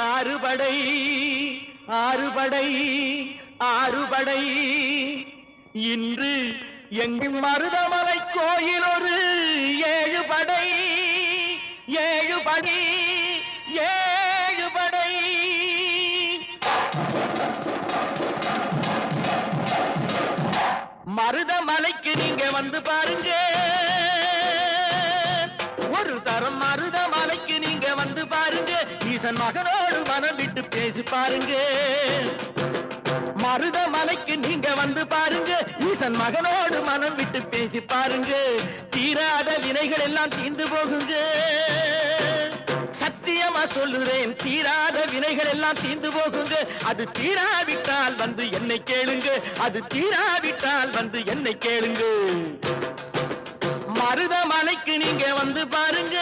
ஆறுபடை ஆறுபடை ஆறுபடை இன்று எங்கும் மருதமலை கோயில் ஒரு ஏழுபடை ஏழுபடை ஏழுபடை மருதமலைக்கு நீங்க வந்து பாருங்க ஒரு தரம் மருதமலைக்கு நீங்க வந்து பாருங்க ஈசன் மகனோடு மனம் விட்டு பேசி பாருங்க மருதமலைக்கு நீங்க வந்து பாருங்க ஈசன் மகனோடு மனம் விட்டு பேசி பாருங்க தீராத வினைகள் எல்லாம் தீர்ந்து போகுங்க சத்தியமா சொல்லுறேன் தீராத வினைகள் எல்லாம் தீர்ந்து போகுங்க அது தீராவிட்டால் வந்து என்னை கேளுங்க அது தீராவிட்டால் வந்து என்னை கேளுங்க மருதமலைக்கு நீங்க வந்து பாருங்க